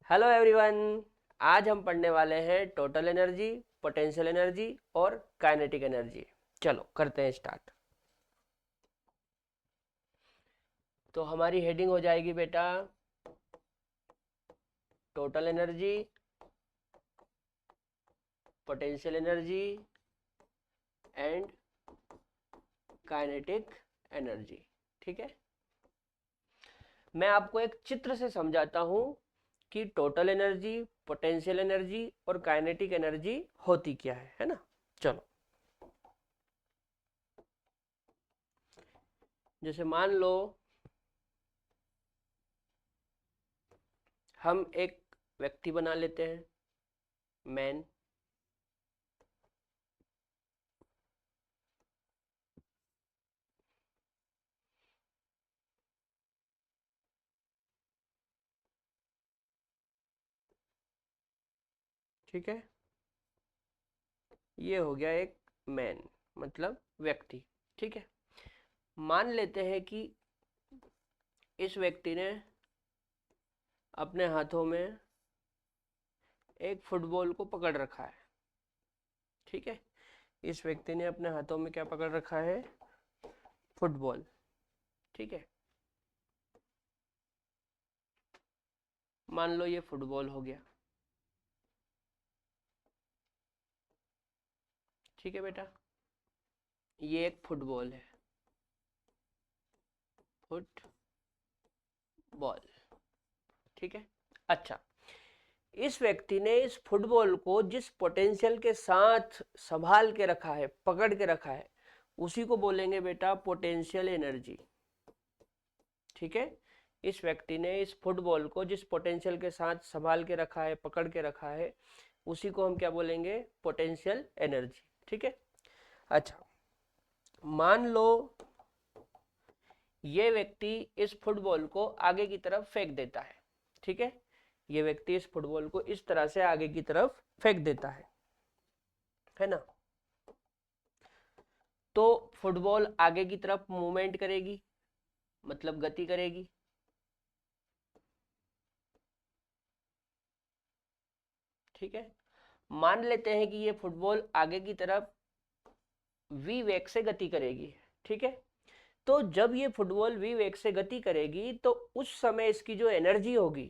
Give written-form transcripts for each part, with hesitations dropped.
Hello everyone. आज हम पढ़ने वाले हैं टोटल एनर्जी, पोटेंशियल एनर्जी और काइनेटिक एनर्जी। चलो करते हैं स्टार्ट। तो हमारी हेडिंग हो जाएगी बेटा total energy, potential energy and kinetic energy. ठीक है, मैं आपको एक चित्र से समझाता हूं कि टोटल एनर्जी, पोटेंशियल एनर्जी और काइनेटिक एनर्जी होती क्या है ना। चलो, जैसे मान लो हम एक व्यक्ति बना लेते हैं, मैन। ठीक है, ये हो गया एक मैन, मतलब व्यक्ति। ठीक है, मान लेते हैं कि इस व्यक्ति ने अपने हाथों में एक फुटबॉल को पकड़ रखा है। ठीक है, इस व्यक्ति ने अपने हाथों में क्या पकड़ रखा है? फुटबॉल। ठीक है, मान लो ये फुटबॉल हो गया। ठीक है बेटा, ये एक फुटबॉल है, फुटबॉल। ठीक है, अच्छा, इस व्यक्ति ने इस फुटबॉल को जिस पोटेंशियल के साथ संभाल के रखा है, पकड़ के रखा है, उसी को बोलेंगे बेटा पोटेंशियल एनर्जी। ठीक है, इस व्यक्ति ने इस फुटबॉल को जिस पोटेंशियल के साथ संभाल के रखा है, पकड़ के रखा है, उसी को हम क्या बोलेंगे? Potential energy. ठीक है, अच्छा, मान लो ये व्यक्ति इस फुटबॉल को आगे की तरफ फेंक देता है। ठीक है, ये व्यक्ति इस फुटबॉल को इस तरह से आगे की तरफ फेंक देता है ना। तो फुटबॉल आगे की तरफ मूवमेंट करेगी, मतलब गति करेगी। ठीक है, मान लेते हैं कि ये फुटबॉल आगे की तरफ वी वेग से गति करेगी। ठीक है, तो जब ये फुटबॉल वी वेग से गति करेगी तो उस समय इसकी जो एनर्जी होगी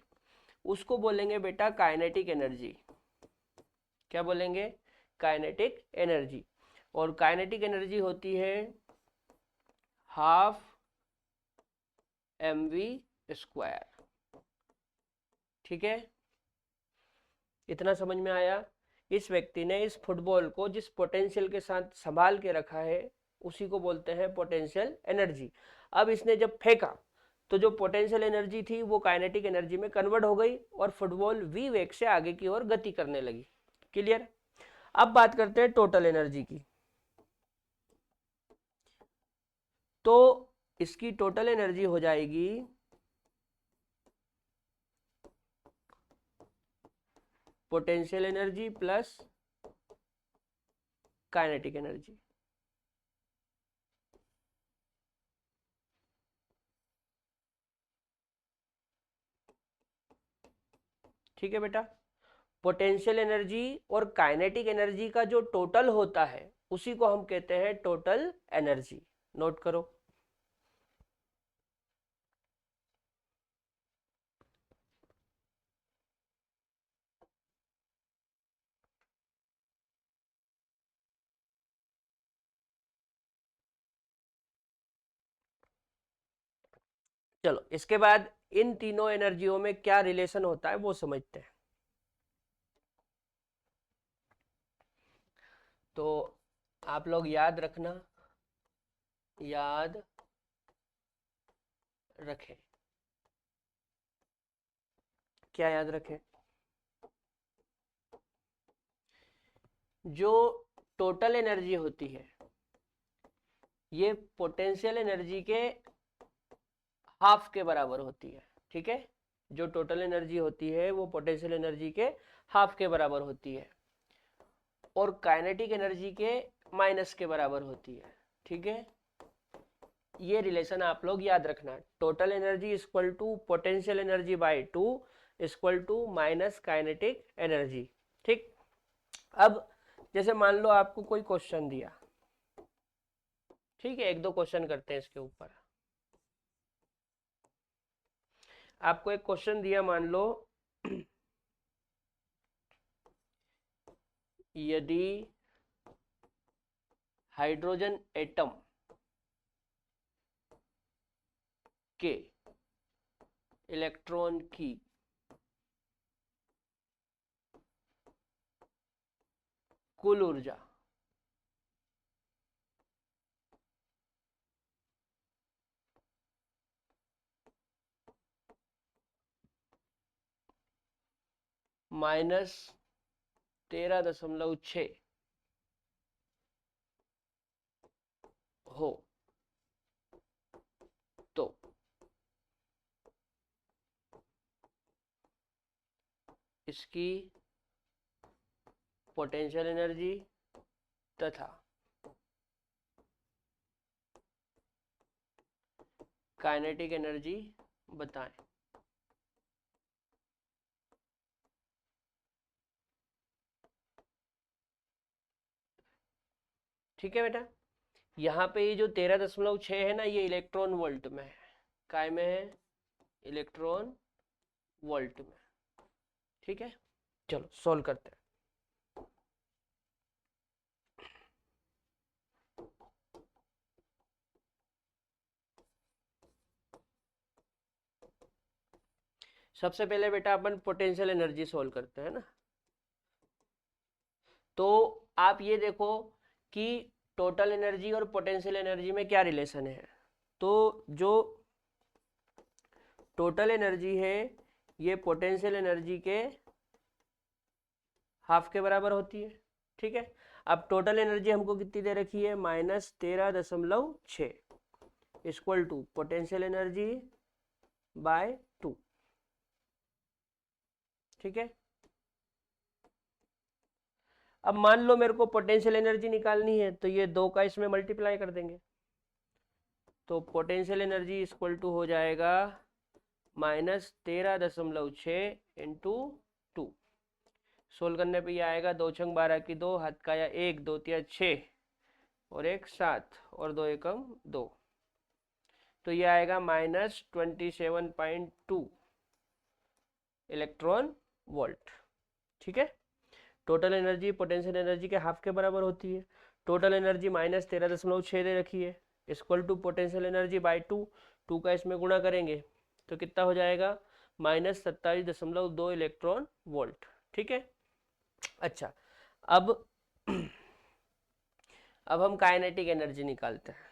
उसको बोलेंगे बेटा काइनेटिक एनर्जी। क्या बोलेंगे? Kinetic energy. और काइनेटिक एनर्जी होती है हाफ mv स्क्वायर। ठीक है, इतना समझ में आया? इस व्यक्ति ने इस फुटबॉल को जिस पोटेंशियल के साथ संभाल के रखा है उसी को बोलते हैं पोटेंशियल एनर्जी। अब इसने जब फेंका तो जो पोटेंशियल एनर्जी थी वो काइनेटिक एनर्जी में कन्वर्ट हो गई और फुटबॉल वी वेग से आगे की ओर गति करने लगी। क्लियर? अब बात करते हैं टोटल एनर्जी की। तो इसकी टोटल एनर्जी हो जाएगी potential energy plus kinetic energy. ठीक है बेटा, पोटेंशियल एनर्जी और काइनेटिक एनर्जी का जो टोटल होता है उसी को हम कहते हैं टोटल एनर्जी। नोट करो। चलो, इसके बाद इन तीनों एनर्जियों में क्या रिलेशन होता है वो समझते हैं। तो आप लोग याद रखना, याद रखें। क्या याद रखें? जो टोटल एनर्जी होती है ये पोटेंशियल एनर्जी के हाफ के बराबर होती है। ठीक है, जो टोटल एनर्जी होती है वो पोटेंशियल एनर्जी के हाफ के बराबर होती है और काइनेटिक एनर्जी के माइनस के बराबर होती है। ठीक है, ये रिलेशन आप लोग याद रखना। Total energy equal to potential energy by 2 equal to minus kinetic energy. ठीक, अब जैसे मान लो आपको कोई क्वेश्चन दिया, ठीक है, एक दो क्वेश्चन करते हैं इसके ऊपर। आपको एक क्वेश्चन दिया, मान लो यदि हाइड्रोजन एटम के इलेक्ट्रॉन की कुल ऊर्जा -13.6 हो तो इसकी पोटेंशियल एनर्जी तथा काइनेटिक एनर्जी बताएं। ठीक है बेटा, यहाँ पे ये जो 13.6 है ना, ये इलेक्ट्रॉन वोल्ट में है। काय में है? इलेक्ट्रॉन वोल्ट में। ठीक है, चलो सॉल्व करते हैं। सबसे पहले बेटा अपन पोटेंशियल एनर्जी सॉल्व करते हैं ना। तो आप ये देखो कि टोटल एनर्जी और पोटेंशियल एनर्जी में क्या रिलेशन है। तो जो टोटल एनर्जी है ये पोटेंशियल एनर्जी के हाफ के बराबर होती है। ठीक है, अब टोटल एनर्जी हमको कितनी दे रखी है? -13.6 equal to potential energy by 2। ठीक है, अब मान लो मेरे को पोटेंशियल एनर्जी निकालनी है, तो ये 2 का इसमें मल्टीप्लाई कर देंगे, तो पोटेंशियल एनर्जी इक्वल टू हो जाएगा -13.6 इंटू 2। सोल्व करने पे ये आएगा 2 छंग 12 की 2, हाथ का या 1, 2 तिया 6 और 1 7 और 2 एकम 2, तो ये आएगा -27.2 इलेक्ट्रॉन वोल्ट। ठीक है, टोटल एनर्जी पोटेंशियल एनर्जी के हाफ के बराबर होती है। टोटल एनर्जी -13.6 दे रखी है equal to potential energy by 2। 2 का इसमें गुणा करेंगे तो कितना हो जाएगा? -27.2 इलेक्ट्रॉन वोल्ट। ठीक है, अच्छा, अब अब हम काइनेटिक एनर्जी निकालते हैं।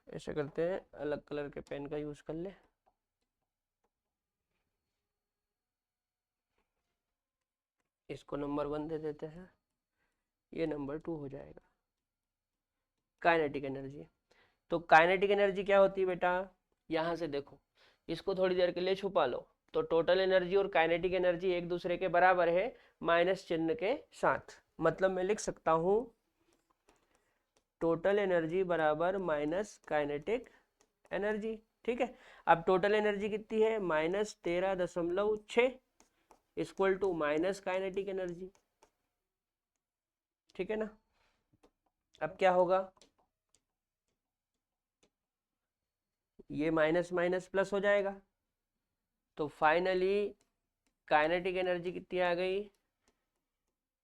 ऐसे करते हैं, अलग कलर के पेन का यूज कर ले। इसको नंबर 1 दे देते हैं, ये नंबर 2 हो जाएगा काइनेटिक एनर्जी। तो काइनेटिक एनर्जी क्या होती है बेटा? यहां से देखो, इसको थोड़ी देर के लिए छुपा लो। तो टोटल एनर्जी और काइनेटिक एनर्जी एक दूसरे के बराबर है माइनस चिन्ह के साथ। मतलब मैं लिख सकता हूं टोटल एनर्जी बराबर माइनस काइनेटिक एनर्जी। ठीक है, अब टोटल एनर्जी कितनी है? -13.6 equal to minus kinetic energy. ठीक है ना, अब क्या होगा? ये माइनस माइनस प्लस हो जाएगा, तो फाइनली काइनेटिक एनर्जी कितनी आ गई?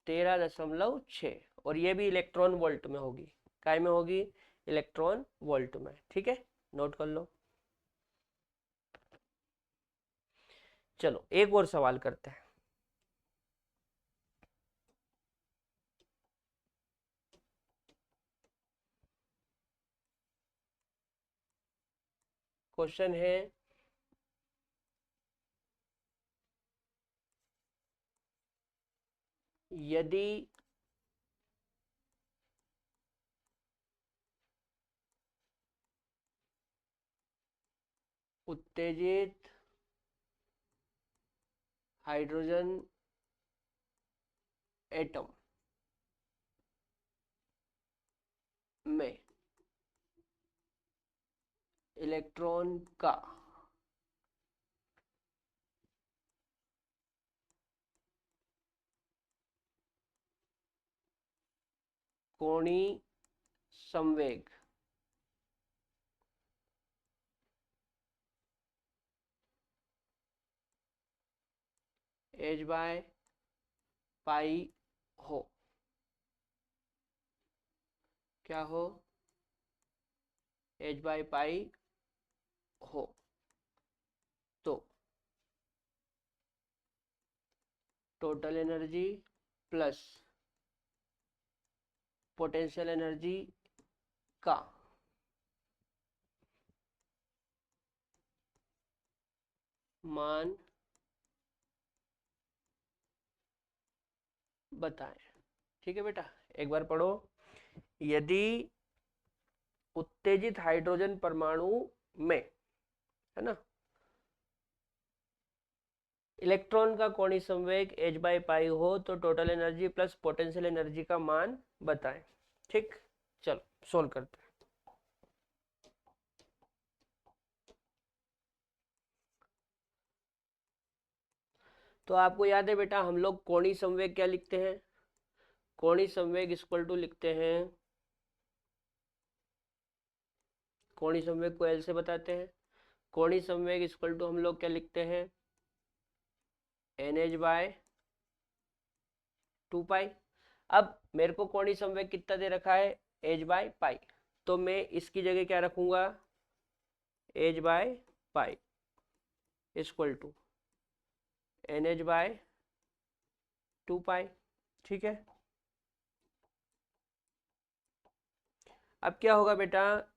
13.6, और ये भी इलेक्ट्रॉन वोल्ट में होगी। काय में होगी? इलेक्ट्रॉन वोल्ट में। ठीक है, नोट कर लो। चलो एक और सवाल करते हैं। क्वेश्चन है यदि उत्तेजित हाइड्रोजन एटम में इलेक्ट्रॉन का कोणीय संवेग। एच बाय पाई हो, क्या हो, एच बाय पाई हो, तो total energy plus potential energy का मान बताएं। ठीक है बेटा, एक बार पढ़ो। यदि उत्तेजित हाइड्रोजन परमाणु में, है ना, इलेक्ट्रॉन का कोणीय संवेग h बाई पाई हो तो total energy plus potential energy का मान बताएं। ठीक, चलो सोल्व करते हैं। तो आपको याद है बेटा, हम लोग कोणीय संवेग क्या लिखते हैं? कोणीय संवेग इक्वल टू लिखते हैं, कोणीय संवेग को एल से बताते हैं। कोणीय संवेग इक्वल टू हम लोग क्या लिखते हैं? एन एच बाय 2 पाई। अब मेरे को कोणीय संवेग कितना दे रखा है? एच बाय पाई, तो मैं इसकी जगह क्या रखूंगा? H by pi equal to n h by 2 pi. ठीक है, अब क्या होगा बेटा,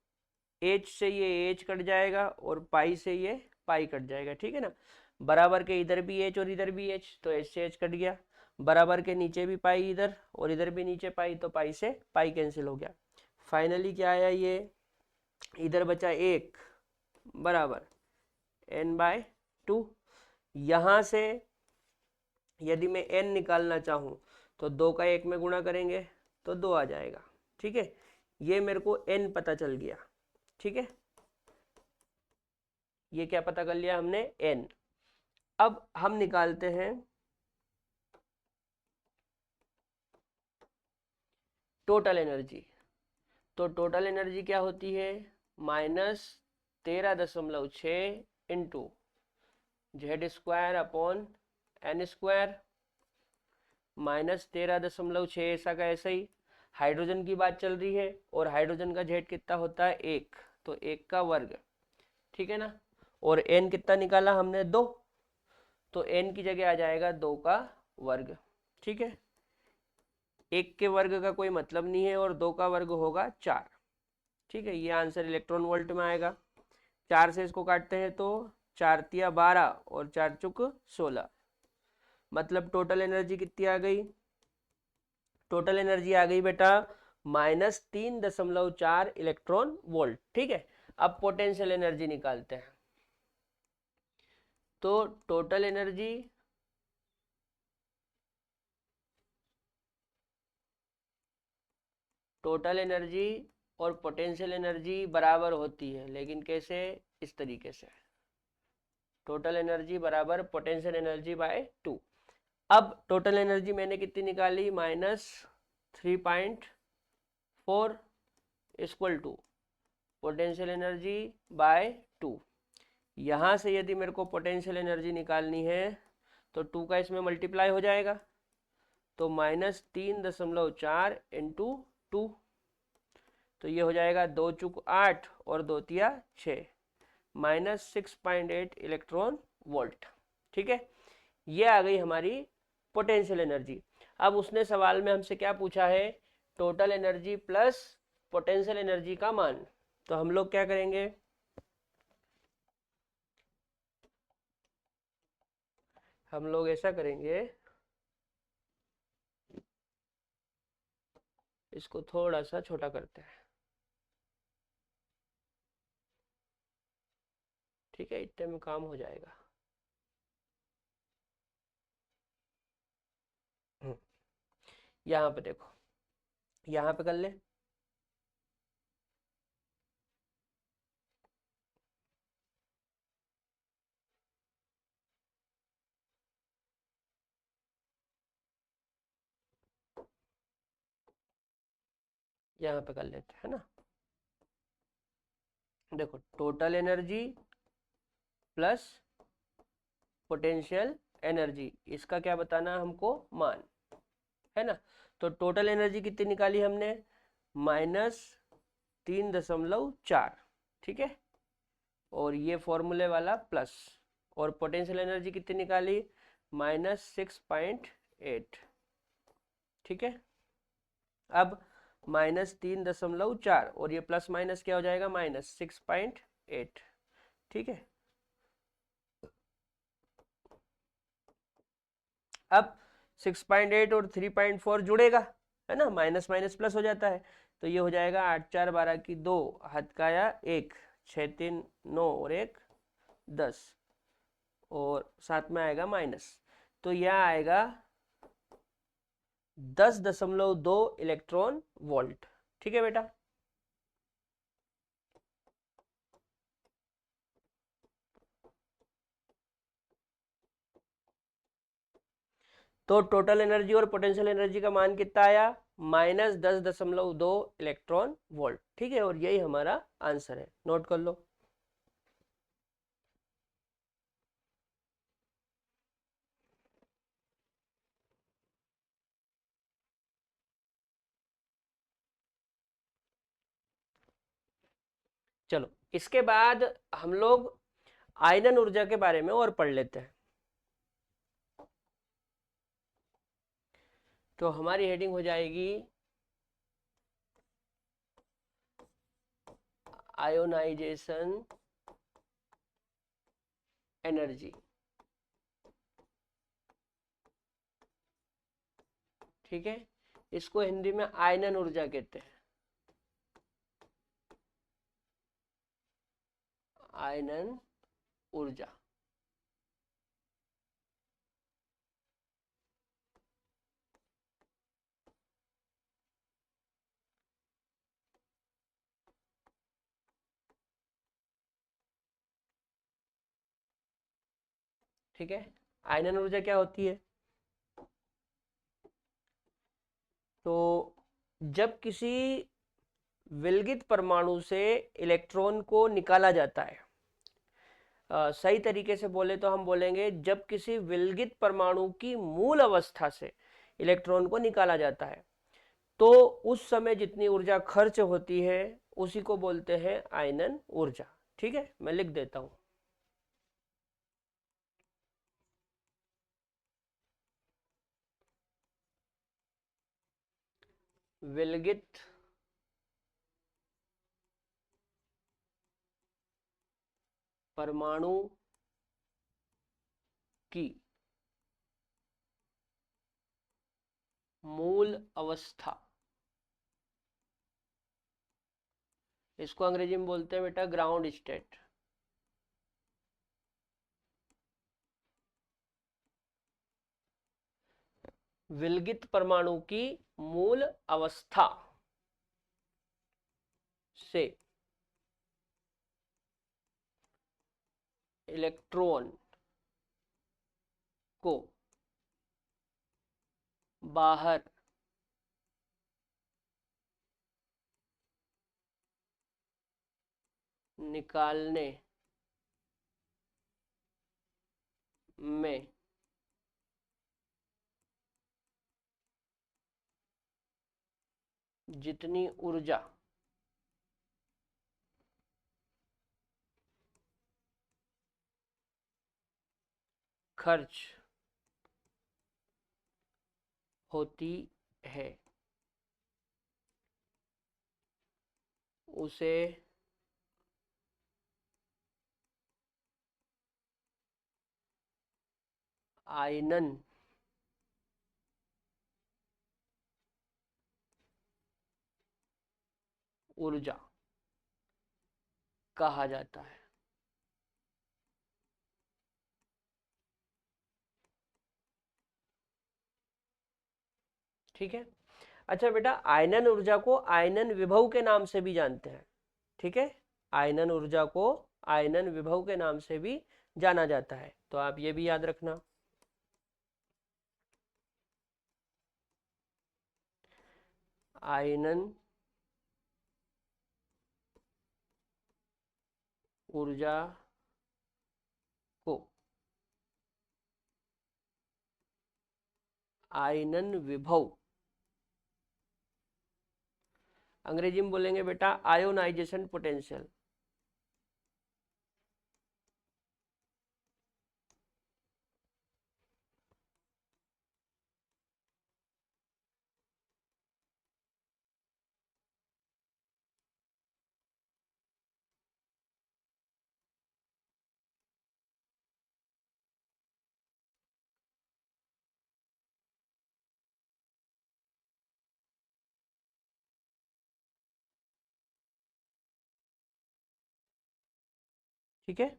एच से ये एच कट जाएगा और पाई से ये पाई कट जाएगा। ठीक है ना, बराबर के इधर भी एच और इधर भी एच, तो एच से एच कट गया। बराबर के नीचे भी पाई इधर और इधर भी नीचे पाई, तो पाई से पाई कैंसिल हो गया। फाइनली क्या आया, ये इधर बचा एक बराबर एन बाय 2। यहां से यदि मैं n निकालना चाहूं तो 2 का 1 में गुणा करेंगे तो 2 आ जाएगा। ठीक है, ये मेरे को n पता चल गया। ठीक है, ये क्या पता कर लिया हमने? n। अब हम निकालते हैं टोटल एनर्जी। तो टोटल एनर्जी क्या होती है? -13.6 इंटू Z² अपॉन n²। -13.6 ऐसा का ऐसा ही। हाइड्रोजन की बात चल रही है और हाइड्रोजन का जेड कितना होता है? 1, तो 1 का वर्ग। ठीक है ना, और n कितना निकाला हमने? 2, तो n की जगह आ जाएगा 2 का वर्ग। ठीक है, 1 के वर्ग का कोई मतलब नहीं है और 2 का वर्ग होगा 4। ठीक है, ये आंसर इलेक्ट्रॉन वोल्ट में आएगा। 4 से इसको काटते हैं तो 4 तिया 12 और 4 चुक 16, मतलब टोटल एनर्जी कितनी आ गई? टोटल एनर्जी आ गई बेटा -3.4 इलेक्ट्रॉन वोल्ट। ठीक है, अब पोटेंशियल एनर्जी निकालते हैं। तो टोटल एनर्जी और पोटेंशियल एनर्जी बराबर होती है, लेकिन कैसे? इस तरीके से, टोटल एनर्जी बराबर पोटेंशियल एनर्जी बाय 2। अब टोटल एनर्जी मैंने कितनी निकाली? -3.4 equal to potential energy by 2। यहाँ से यदि मेरे को पोटेंशियल एनर्जी निकालनी है तो 2 का इसमें मल्टीप्लाई हो जाएगा, तो -3.4 इंटू 2, तो ये हो जाएगा 2 चुक 8 और 2 तिया 6, -6.8 इलेक्ट्रॉन वोल्ट। ठीक है, ये आ गई हमारी पोटेंशियल एनर्जी। अब उसने सवाल में हमसे क्या पूछा है? Total energy plus potential energy का मान। तो हम लोग क्या करेंगे, हम लोग ऐसा करेंगे, इसको थोड़ा सा छोटा करते हैं। ठीक है, इतने में काम हो जाएगा। यहाँ पे देखो, यहाँ पे कर ले। यहाँ पे कर लेते हैं ना। देखो total energy plus potential energy, इसका क्या बताना है हमको, मान, है ना। तो टोटल एनर्जी कितनी निकाली हमने, -3.4, ठीक है, और ये फॉर्मूले वाला प्लस, और पोटेंशियल एनर्जी कितनी निकाली, -6.8, ठीक है। अब -3.4 और ये प्लस माइनस क्या हो जाएगा, -6.8, ठीक है। अब 6.8 और 3.4 जुड़ेगा, है ना, माइनस माइनस प्लस हो जाता है, तो ये हो जाएगा 8 4 12 की 2, हाथ का या 1, 6 3 9 और 1 10, और साथ में आएगा माइनस, तो यह आएगा 10.2 इलेक्ट्रॉन वोल्ट, ठीक है बेटा। तो टोटल एनर्जी और पोटेंशियल एनर्जी का मान कितना आया, -10.2 इलेक्ट्रॉन वोल्ट, ठीक है, और यही हमारा आंसर है, नोट कर लो। चलो इसके बाद हम लोग आयनन ऊर्जा के बारे में और पढ़ लेते हैं। तो हमारी हेडिंग हो जाएगी आयोनाइजेशन एनर्जी, ठीक है, इसको हिंदी में आयनन ऊर्जा कहते हैं, आयनन ऊर्जा। ठीक है, आयनन ऊर्जा क्या होती है, तो जब किसी विलगित परमाणु से इलेक्ट्रॉन को निकाला जाता है, सही तरीके से बोले तो हम बोलेंगे जब किसी विलगित परमाणु की मूल अवस्था से इलेक्ट्रॉन को निकाला जाता है, तो उस समय जितनी ऊर्जा खर्च होती है उसी को बोलते हैं आयनन ऊर्जा, ठीक है, मैं लिख देता हूं। विलगित परमाणु की मूल अवस्था, इसको अंग्रेजी में बोलते हैं बेटा ग्राउंड स्टेट। विलगित परमाणु की मूल अवस्था से इलेक्ट्रॉन को बाहर निकालने में जितनी ऊर्जा खर्च होती है उसे आयनन ऊर्जा कहा जाता है। ठीक है, अच्छा बेटा, आयनन ऊर्जा को आयनन विभव के नाम से भी जानते हैं, ठीक है, आयनन ऊर्जा को आयनन विभव के नाम से भी जाना जाता है, तो आप ये भी याद रखना। आयनन ऊर्जा को आयनन विभव, अंग्रेजी में बोलेंगे बेटा आयोनाइजेशन पोटेंशियल। ठीक है,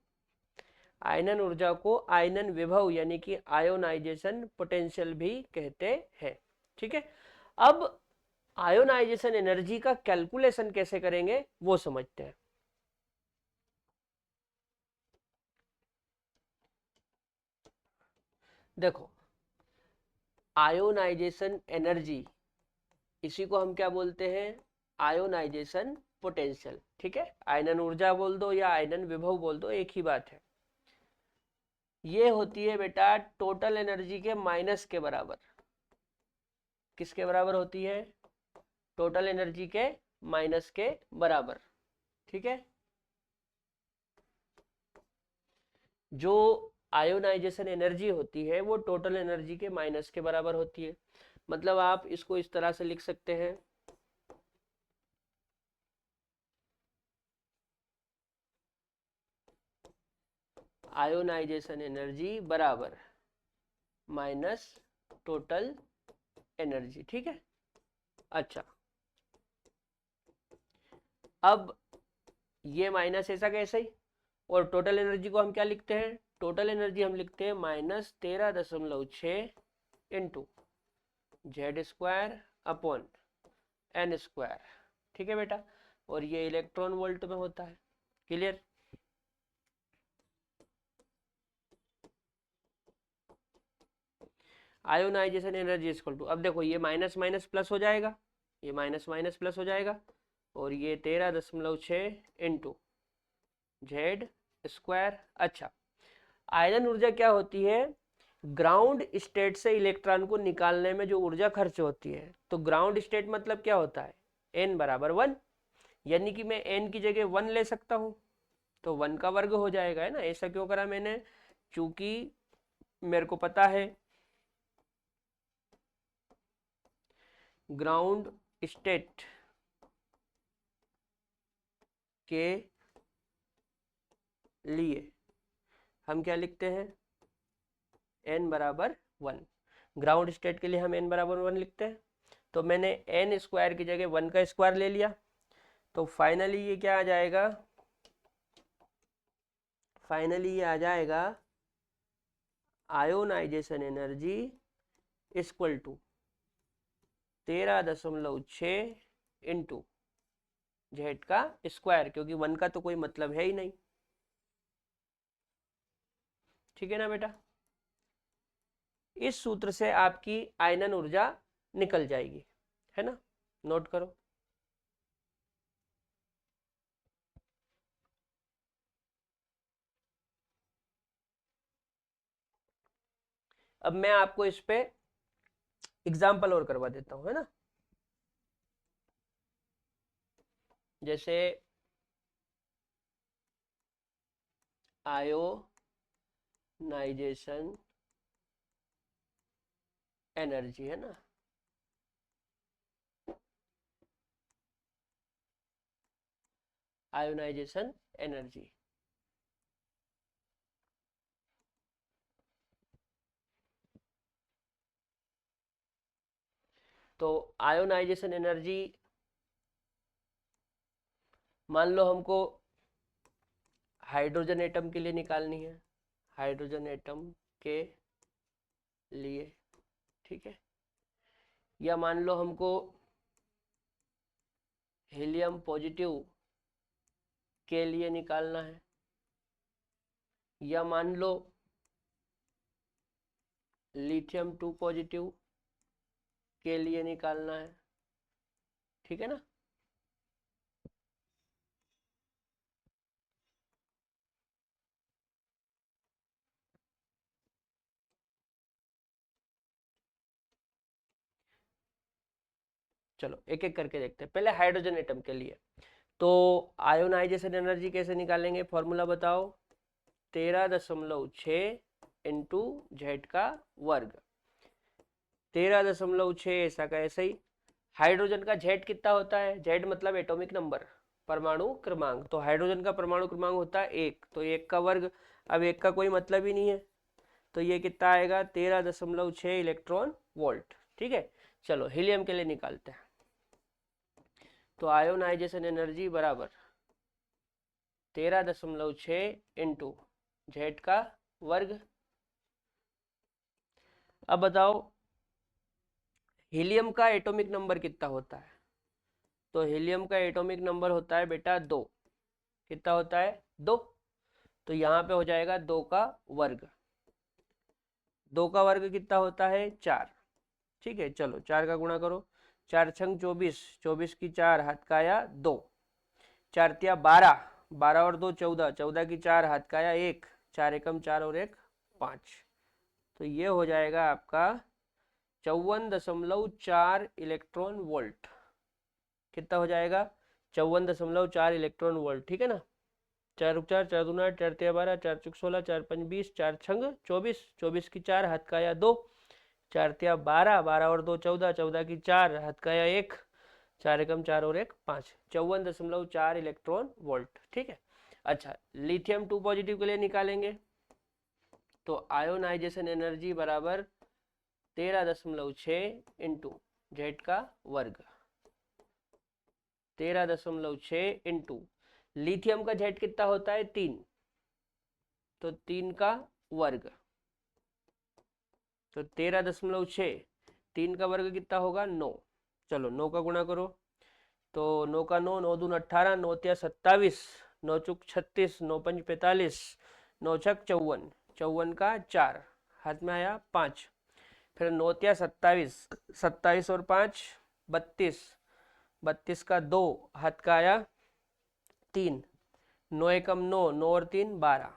आयनन ऊर्जा को आयनन विभव यानी कि आयोनाइजेशन पोटेंशियल भी कहते हैं। ठीक है, अब आयोनाइजेशन एनर्जी का कैलकुलेशन कैसे करेंगे वो समझते हैं। देखो, आयोनाइजेशन एनर्जी, इसी को हम क्या बोलते हैं, आयोनाइजेशन पोटेंशियल। ठीक है, आयनन ऊर्जा बोल दो या आयनन विभव बोल दो, एक ही बात है। ये होती है बेटा टोटल एनर्जी के माइनस के बराबर। किसके बराबर होती है, टोटल एनर्जी के माइनस के बराबर। ठीक है, जो आयोनाइजेशन एनर्जी होती है वो टोटल एनर्जी के माइनस के बराबर होती है। मतलब आप इसको इस तरह से लिख सकते हैं, आयोनाइजेशन एनर्जी बराबर माइनस टोटल एनर्जी। ठीक है, अच्छा, अब ये माइनस ऐसा कैसे ही, और टोटल एनर्जी को हम क्या लिखते हैं, टोटल एनर्जी हम लिखते हैं -13.6 into Z square upon n square. ठीक है बेटा, और ये इलेक्ट्रॉन वोल्ट में होता है। Clear, ionization energy equal to, अब देखो ये माइनस माइनस प्लस हो जाएगा, ये माइनस माइनस प्लस हो जाएगा, और ये 13.6 इंटू जेड स्क्वायर। अच्छा, आयरन ऊर्जा क्या होती है, ग्राउंड स्टेट से इलेक्ट्रॉन को निकालने में जो ऊर्जा खर्च होती है, तो ग्राउंड स्टेट मतलब क्या होता है, n बराबर 1, यानी कि मैं n की जगह 1 ले सकता हूं, तो 1 का वर्ग हो जाएगा, है ना। ऐसा क्यों करा मैंने, चूंकि मेरे को पता है ग्राउंड स्टेट के लिए हम क्या लिखते हैं, n बराबर 1, ग्राउंड स्टेट के लिए हम n बराबर 1 लिखते हैं। तो मैंने n स्क्वायर की जगह 1 का स्क्वायर ले लिया, तो फाइनली ये क्या आ जाएगा, फाइनली ये आ जाएगा ionization energy equal to 13.6 into Z का स्क्वायर, क्योंकि 1 का तो कोई मतलब है ही नहीं। ठीक है ना बेटा, इस सूत्र से आपकी आयनन ऊर्जा निकल जाएगी, है ना, नोट करो। अब मैं आपको इस पे एग्जाम्पल और करवा देता हूं, है ना। जैसे आयोनाइजेशन एनर्जी, है ना, आयोनाइजेशन एनर्जी, तो आयोनाइजेशन एनर्जी मान लो हमको हाइड्रोजन एटम के लिए निकालनी है, हाइड्रोजन एटम के लिए, ठीक है, या मान लो हमको हीलियम पॉजिटिव के लिए निकालना है, या मान लो लिथियम 2 पॉजिटिव के लिए निकालना है। ठीक है ना, चलो एक एक करके देखते हैं। पहले हाइड्रोजन एटम के लिए तो आयोनाइजेशन एनर्जी कैसे निकालेंगे, फॉर्मूला बताओ। 13.6 इंटू जेड का वर्ग। 13.6 ऐसा का ऐसा ही। हाइड्रोजन का जेड कितना होता है, जेड मतलब एटॉमिक नंबर, परमाणु क्रमांक। तो हाइड्रोजन का परमाणु क्रमांक होता है 1, तो 1 का वर्ग। अब 1 का कोई मतलब ही नहीं है, तो ये कितना आएगा 13.6 इलेक्ट्रॉन वोल्ट। ठीक है, चलो हीलियम के लिए निकालते हैं। तो आयोनाइजेशन एनर्जी बराबर 13.6 इंटू जेड का वर्ग। अब बताओ हीलियम का एटॉमिक नंबर कितना होता है। तो हीलियम का एटॉमिक नंबर होता है बेटा 2। कितना होता है 2। तो यहाँ पे हो जाएगा 2 का वर्ग। 2 का वर्ग कितना होता है 4। ठीक है, चलो 4 का गुणा करो। 4 छंग 24, 24 की 4 हाथ का आया 2। 4 तिया 12, 12 और 2 14, 14 की 4 हाथ का आया 1, 4 एकम 4 और 1 5। तो ये हो जाएगा आपका 54.4 इलेक्ट्रॉन वोल्ट। कितना हो जाएगा 54.4 इलेक्ट्रॉन वोल्ट। ठीक है ना। 4 4 4 दूना 4 तिया 12, 4 चुक 16, 4 5 20, 4 छंग 24, 24 की 4 हाथ का आया 2, 4 तिया 12, 12 और 2 14, 14 की 4 हाथ का आया 1, 4 एकम 4 और 1 5, 54.4 इलेक्ट्रॉन वोल्ट। ठीक है। अच्छा, लिथियम 2 पॉजिटिव के लिए निकालेंगे तो आयोनाइजेशन एनर्जी बराबर 13.6 इंटू जेड का वर्ग। 13.6 इंटू लिथियम का जेड कितना होता है 3, तो 3 का वर्ग। तो 13.6, 3 का वर्ग कितना होगा 9। चलो 9 का गुणा करो। तो 9 का 9, 9 दून 18, 9 तिया 27, 9 चुक 36, 9 पंच 45, 9 छक 54, 54 का 4 हाथ में आया 5। फिर 9 तिया 27, 27 और 5 32, 32 का 2 हाथ का आया 3, 9 एकम 9, 9 और 3 12।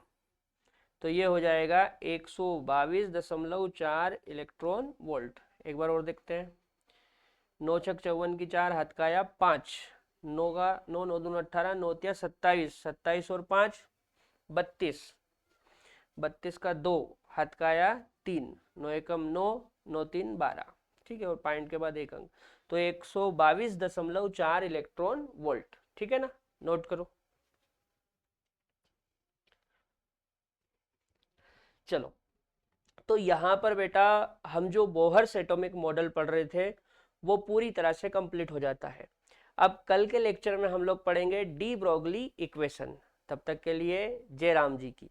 तो ये हो जाएगा 122.4 इलेक्ट्रॉन वोल्ट। एक बार और देखते हैं। 9 छक 54 की 4 हाथ का आया 5, 9 का 9, 9 दून 18, 9 तिया 27, 27 और 5 32, 32 का 2 हाथ का आया 3, 9 एकम 9, 9 3 12। ठीक है, और पॉइंट के बाद एक अंक, तो 122.4 इलेक्ट्रॉन वोल्ट। ठीक है ना, नोट करो। चलो, तो यहाँ पर बेटा हम जो बोहर्स एटॉमिक मॉडल पढ़ रहे थे वो पूरी तरह से कंप्लीट हो जाता है। अब कल के लेक्चर में हम लोग पढ़ेंगे डी ब्रोगली इक्वेशन। तब तक के लिए जय राम जी की।